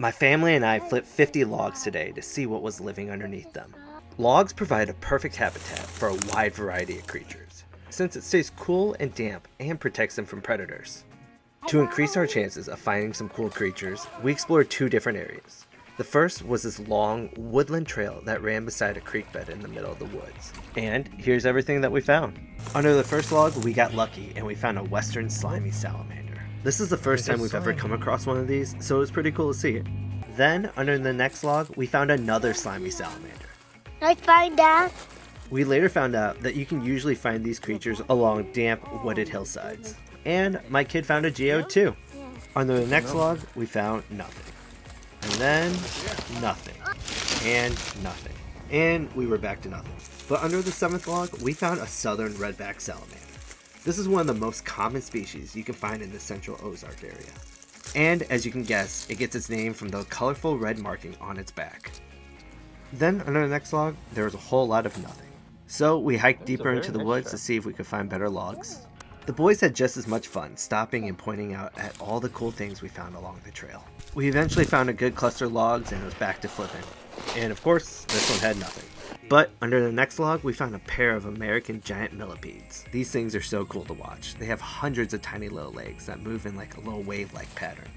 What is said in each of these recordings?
My family and I flipped 50 logs today to see what was living underneath them. Logs provide a perfect habitat for a wide variety of creatures, since it stays cool and damp and protects them from predators. To increase our chances of finding some cool creatures, we explored two different areas. The first was this long woodland trail that ran beside a creek bed in the middle of the woods. And here's everything that we found. Under the first log, we got lucky and we found a western slimy salamander. This is the first time we've ever come across one of these, so it was pretty cool to see it. Then, under the next log, we found another slimy salamander. Can I find that? We later found out that you can usually find these creatures along damp, wooded hillsides. And my kid found a geode too. Under the next log, we found nothing. And then, nothing. And nothing. And we were back to nothing. But under the seventh log, we found a southern redback salamander. This is one of the most common species you can find in the central Ozark area. And as you can guess, it gets its name from the colorful red marking on its back. Then under the next log, there was a whole lot of nothing. So we hiked deeper into the woods to see if we could find better logs. The boys had just as much fun stopping and pointing out at all the cool things we found along the trail. We eventually found a good cluster of logs and it was back to flipping. And of course, this one had nothing. But under the next log, we found a pair of American giant millipedes. These things are so cool to watch. They have hundreds of tiny little legs that move in like a little wave-like pattern.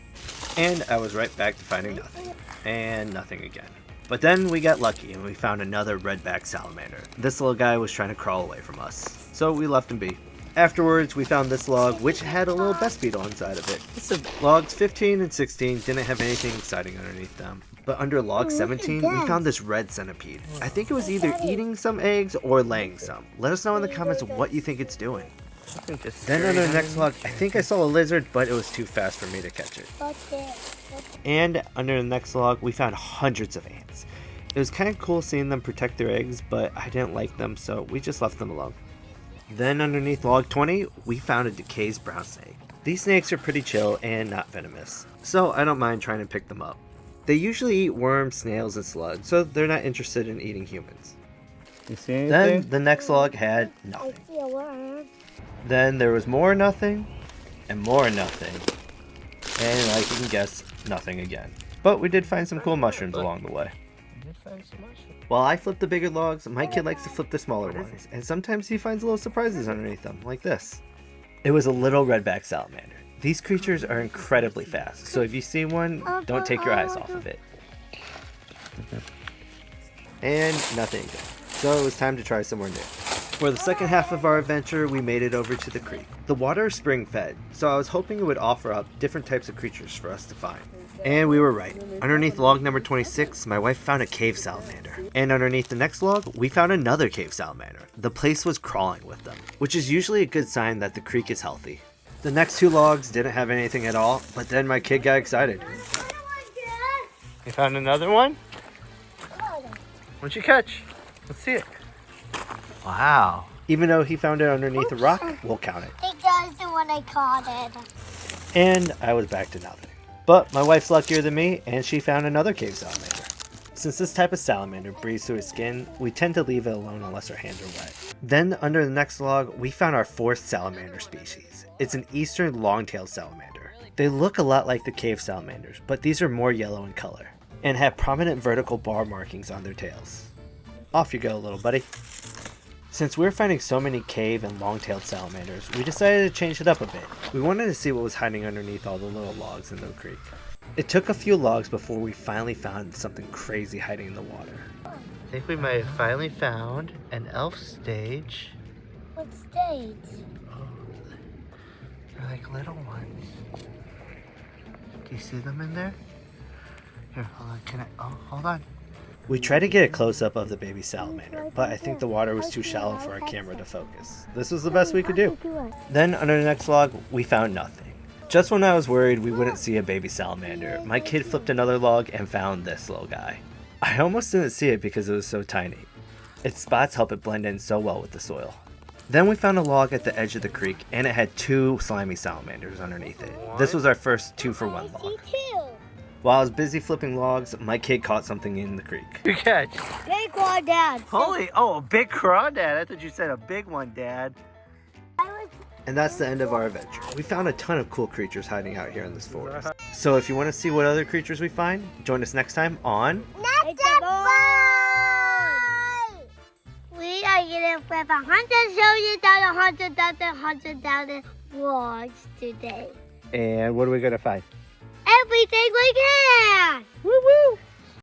And I was right back to finding nothing. And nothing again. But then we got lucky and we found another redback salamander. This little guy was trying to crawl away from us, so we left him be. Afterwards, we found this log, which had a little best beetle inside of it. So logs 15 and 16 didn't have anything exciting underneath them. But under log 17, we found this red centipede. I think it was either eating some eggs or laying some. Let us know in the comments what you think it's doing. Then under the next log, I think I saw a lizard, but it was too fast for me to catch it. And under the next log, we found hundreds of ants. It was kind of cool seeing them protect their eggs, but I didn't like them, so we just left them alone. Then underneath log 20, we found a DeKay's brown snake. These snakes are pretty chill and not venomous, so I don't mind trying to pick them up. They usually eat worms, snails, and slugs, so they're not interested in eating humans. You see anything? Then the next log had nothing. I see a worm. Then there was more nothing, and more nothing, and like you can guess, nothing again. But we did find some cool mushrooms along the way. While I flip the bigger logs, my kid likes to flip the smaller ones, and sometimes he finds little surprises underneath them, like this. It was a little redback salamander. These creatures are incredibly fast, so if you see one, don't take your eyes off of it. And nothing again. So it was time to try somewhere new. For the second half of our adventure, we made it over to the creek. The water is spring fed, so I was hoping it would offer up different types of creatures for us to find. And we were right. Underneath log number 26, my wife found a cave salamander. And underneath the next log, we found another cave salamander. The place was crawling with them, which is usually a good sign that the creek is healthy. The next two logs didn't have anything at all, but then my kid got excited. You found another one? What'd you catch? Let's see it. Wow. Even though he found it underneath a rock, we'll count it. Hey guys, the one I caught it. And I was back to nothing. But my wife's luckier than me, and she found another cave salamander. Since this type of salamander breathes through its skin, we tend to leave it alone unless our hands are wet. Then under the next log, we found our fourth salamander species. It's an eastern long-tailed salamander. They look a lot like the cave salamanders, but these are more yellow in color, and have prominent vertical bar markings on their tails. Off you go, little buddy. Since we were finding so many cave and long-tailed salamanders, we decided to change it up a bit. We wanted to see what was hiding underneath all the little logs in the creek. It took a few logs before we finally found something crazy hiding in the water. I think we might have finally found an elf stage. What stage? Oh, they're like little ones. Do you see them in there? Here, hold on, hold on. We tried to get a close-up of the baby salamander, but I think the water was too shallow for our camera to focus. This was the best we could do. Then under the next log, we found nothing. Just when I was worried we wouldn't see a baby salamander, my kid flipped another log and found this little guy. I almost didn't see it because it was so tiny. Its spots help it blend in so well with the soil. Then we found a log at the edge of the creek, and it had two slimy salamanders underneath it. This was our first 2-for-1 log. While I was busy flipping logs, my kid caught something in the creek. Good catch. Big crawdad. Holy, oh, a big crawdad. I thought you said a big one, Dad. I was And that's the end of our adventure. We found a ton of cool creatures hiding out here in this forest. So if you want to see what other creatures we find, join us next time on... It's a boy! We are going to flip 100,000 logs today. And what are we going to find? Everything we can! Woo woo!